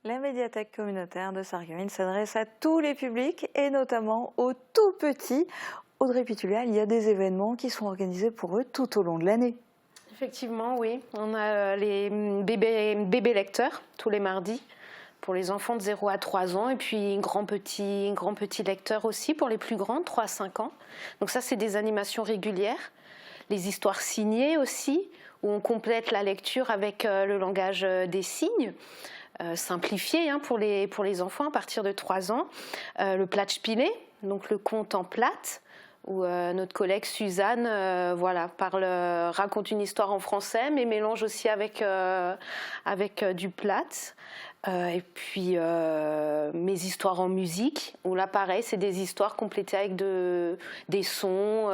La médiathèque communautaire de Sarreguemines s'adresse à tous les publics et notamment aux tout petits. Audrey Pitullia, il y a des événements qui sont organisés pour eux tout au long de l'année. Effectivement, oui. On a les bébés lecteurs tous les mardis pour les enfants de 0 à 3 ans et puis grand petit lecteur aussi pour les plus grands, 3 à 5 ans. Donc ça, c'est des animations régulières. Les histoires signées aussi, où on complète la lecture avec le langage des signes. Simplifié pour les enfants à partir de 3 ans. Le Platschpillet, donc le conte en plate, où notre collègue Suzanne raconte une histoire en français, mais mélange aussi avec du plate. Et puis mes histoires en musique, où là pareil, c'est des histoires complétées avec des sons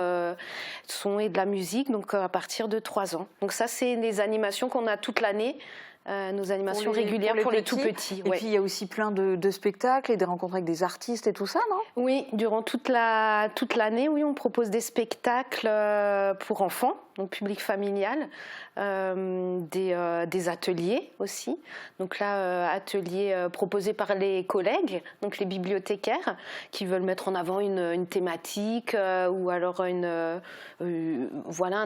et de la musique, donc à partir de 3 ans. Donc ça, c'est des animations qu'on a toute l'année. Nos animations régulières pour les tout petits. Et puis il y a aussi plein de spectacles et des rencontres avec des artistes et tout ça, non? Oui, durant toute l'année, oui, on propose des spectacles pour enfants, donc public familial, des ateliers aussi. Donc là, ateliers proposés par les collègues, donc les bibliothécaires, qui veulent mettre en avant une thématique ou alors un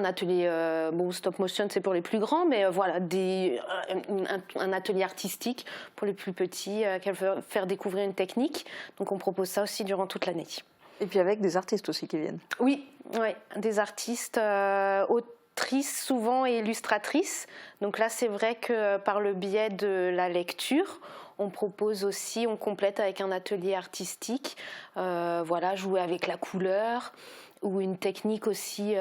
atelier, stop motion, c'est pour les plus grands, mais un atelier artistique pour les plus petits, qui veulent faire découvrir une technique. Donc on propose ça aussi durant toute l'année. Et puis avec des artistes aussi qui viennent. Oui, des artistes, autrices souvent et illustratrices. Donc là, c'est vrai que par le biais de la lecture, on propose aussi, on complète avec un atelier artistique, jouer avec la couleur ou une technique aussi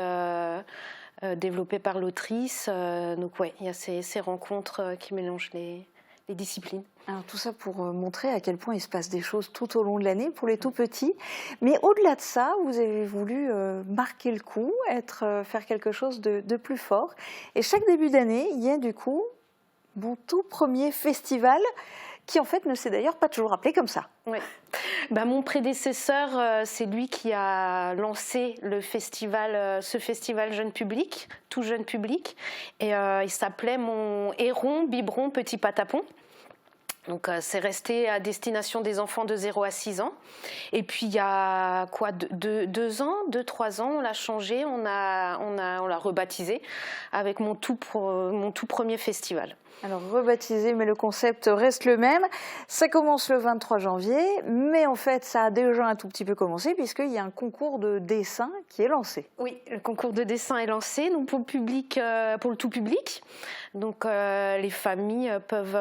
développée par l'autrice. Donc il y a ces rencontres qui mélangent les disciplines. Alors tout ça pour montrer à quel point il se passe des choses tout au long de l'année pour les tout petits. Mais au-delà de ça, vous avez voulu marquer le coup, faire quelque chose de plus fort. Et chaque début d'année, il y a du coup mon tout premier festival qui en fait ne s'est d'ailleurs pas toujours appelé comme ça. Oui. Mon prédécesseur, c'est lui qui a lancé ce festival jeune public, tout jeune public. Et il s'appelait Mon Héron, Biberon, Petit Patapon. Donc c'est resté à destination des enfants de 0 à 6 ans. Et puis il y a 2-3 ans, on l'a changé, on l'a rebaptisé avec mon tout premier festival. Alors rebaptisé, mais le concept reste le même. Ça commence le 23 janvier, mais en fait ça a déjà un tout petit peu commencé puisqu'il y a un concours de dessin qui est lancé. Oui, le concours de dessin est lancé, donc pour le tout public. Donc les familles peuvent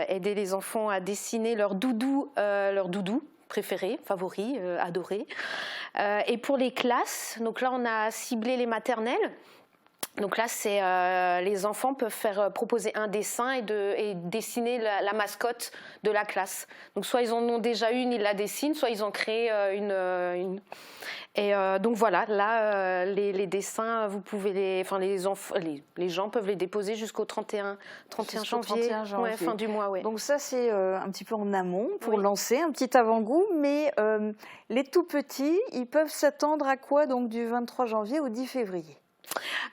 aider les enfants à dessiner leur doudou préféré, favori, adoré. Et pour les classes, donc là on a ciblé les maternelles. Donc là, les enfants peuvent proposer un dessin et dessiner la mascotte de la classe. Donc soit ils en ont déjà une, ils la dessinent, soit ils en créent une. Et donc voilà, là, les dessins, vous pouvez les gens peuvent les déposer jusqu'au 31 janvier, fin du mois. Ouais. Donc ça, c'est un petit peu en amont pour lancer un petit avant-goût. Mais les tout petits, ils peuvent s'attendre à quoi donc du 23 janvier au 10 février?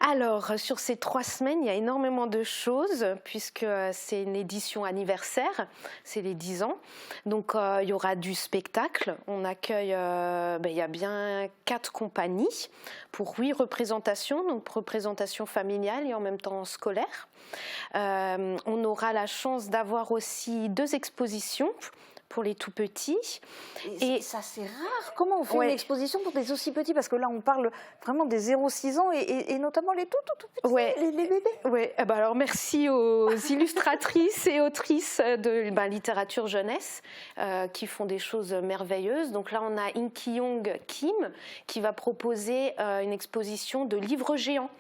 Alors, sur ces 3 semaines, il y a énormément de choses puisque c'est une édition anniversaire, c'est les 10 ans. Donc, il y aura du spectacle. On accueille, il y a bien 4 compagnies pour 8 représentations, donc représentation familiale et en même temps scolaire. On aura la chance d'avoir aussi 2 expositions pour les tout petits. Et ça, c'est rare. Comment on fait une exposition pour des aussi petits? Parce que là, on parle vraiment des 0-6 ans et notamment les tout petits, les bébés. Oui, alors merci aux illustratrices et autrices de littérature jeunesse qui font des choses merveilleuses. Donc là, on a In Ki-young Kim qui va proposer une exposition de livres géants.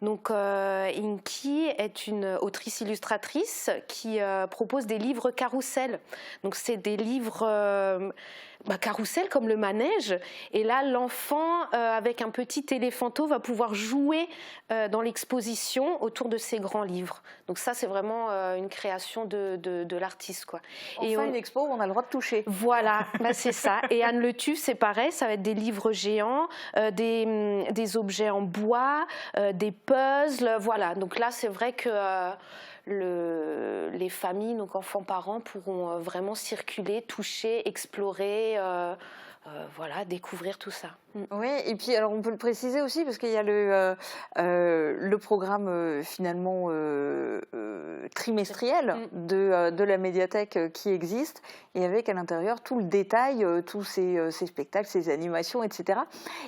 Donc Inky est une autrice-illustratrice qui propose des livres carrousel. Donc c'est des livres carrousel comme le manège. Et là, l'enfant, avec un petit éléphanteau, va pouvoir jouer dans l'exposition autour de ces grands livres. Donc ça, c'est vraiment une création de l'artiste, quoi. Enfin, une expo où on a le droit de toucher. Voilà, c'est ça. Et Anne Le Tuf, c'est pareil, ça va être des livres géants, des objets en bois, des puzzles, voilà. Donc là, c'est vrai que les familles, donc enfants-parents, pourront vraiment circuler, toucher, explorer, voilà, découvrir tout ça. Oui, et puis alors on peut le préciser aussi parce qu'il y a le programme finalement trimestriel de la médiathèque qui existe et avec à l'intérieur tout le détail, tous ces spectacles, ces animations, etc.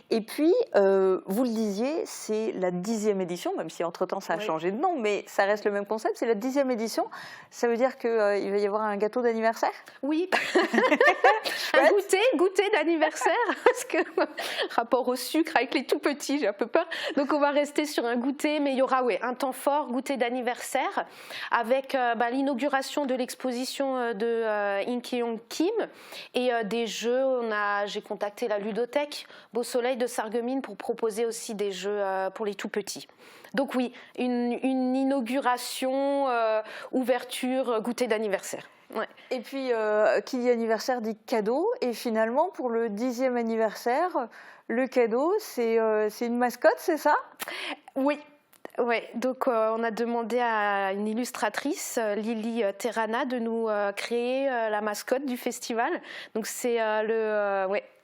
Et puis, vous le disiez, c'est la 10e édition, même si entre-temps ça a changé de nom, mais ça reste le même concept, c'est la 10e édition. Ça veut dire qu'il va y avoir un gâteau d'anniversaire? Oui, un goûter d'anniversaire, parce que rapport au sucre avec les tout petits, j'ai un peu peur. Donc on va rester sur un goûter, mais il y aura un temps fort, goûter d'anniversaire, avec l'inauguration de l'exposition de In Kyung Kim et des jeux. J'ai contacté la ludothèque Beau Soleil de Sarreguemines pour proposer aussi des jeux pour les tout petits. Donc oui, une inauguration, ouverture, goûter d'anniversaire. Ouais. Et puis, qui dit anniversaire dit cadeau. Et finalement, pour le 10e anniversaire, le cadeau, c'est une mascotte, c'est ça? Oui. Ouais, donc on a demandé à une illustratrice, Lily Terrana, de nous créer la mascotte du festival. Donc c'est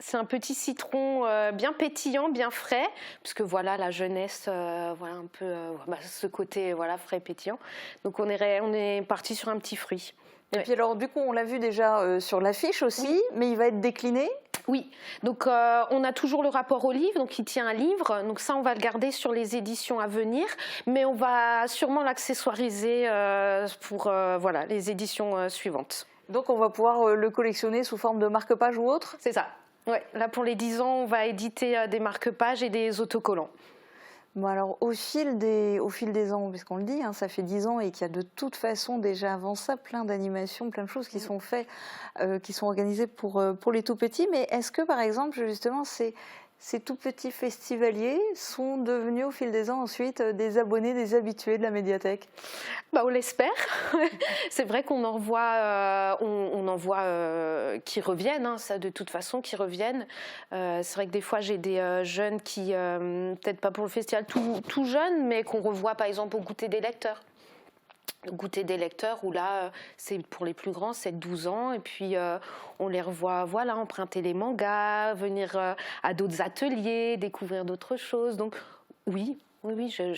c'est un petit citron bien pétillant, bien frais, puisque voilà la jeunesse, voilà un peu ce côté frais pétillant. Donc on est parti sur un petit fruit. Et puis alors du coup on l'a vu déjà sur l'affiche aussi, mais il va être décliné? Oui, donc on a toujours le rapport au livre, donc il tient un livre, donc ça on va le garder sur les éditions à venir, mais on va sûrement l'accessoiriser pour les éditions suivantes. Donc on va pouvoir le collectionner sous forme de marque-page ou autre? C'est ça, ouais. Là pour les 10 ans on va éditer des marque-pages et des autocollants. Bon alors au fil des ans, puisqu'on le dit, ça fait 10 ans et qu'il y a de toute façon déjà avant ça plein d'animations, plein de choses qui sont faites, qui sont organisées pour les tout petits, mais est-ce que par exemple justement ces tout petits festivaliers sont devenus au fil des ans ensuite des abonnés, des habitués de la médiathèque? On l'espère. C'est vrai qu'on en voit, qui reviennent, ça de toute façon, qui reviennent. C'est vrai que des fois j'ai des jeunes qui, peut-être pas pour le festival tout jeunes, mais qu'on revoit par exemple au goûter des lecteurs. Le goûter des lecteurs où là c'est pour les plus grands, c'est 12 ans et puis on les revoit emprunter les mangas, venir à d'autres ateliers, découvrir d'autres choses. Donc oui,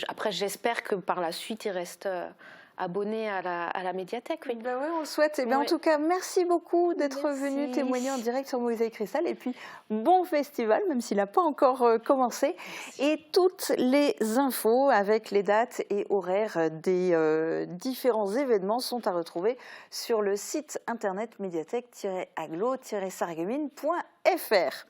après j'espère que par la suite ils restent abonnés à la médiathèque. Oui. Ben oui, on le souhaite. En tout cas, merci beaucoup d'être venu témoigner en direct sur Mosaïque Cristal. Et puis, bon festival, même s'il n'a pas encore commencé. Merci. Et toutes les infos avec les dates et horaires des différents événements sont à retrouver sur le site internet médiathèque-aglo-sarreguemines.fr.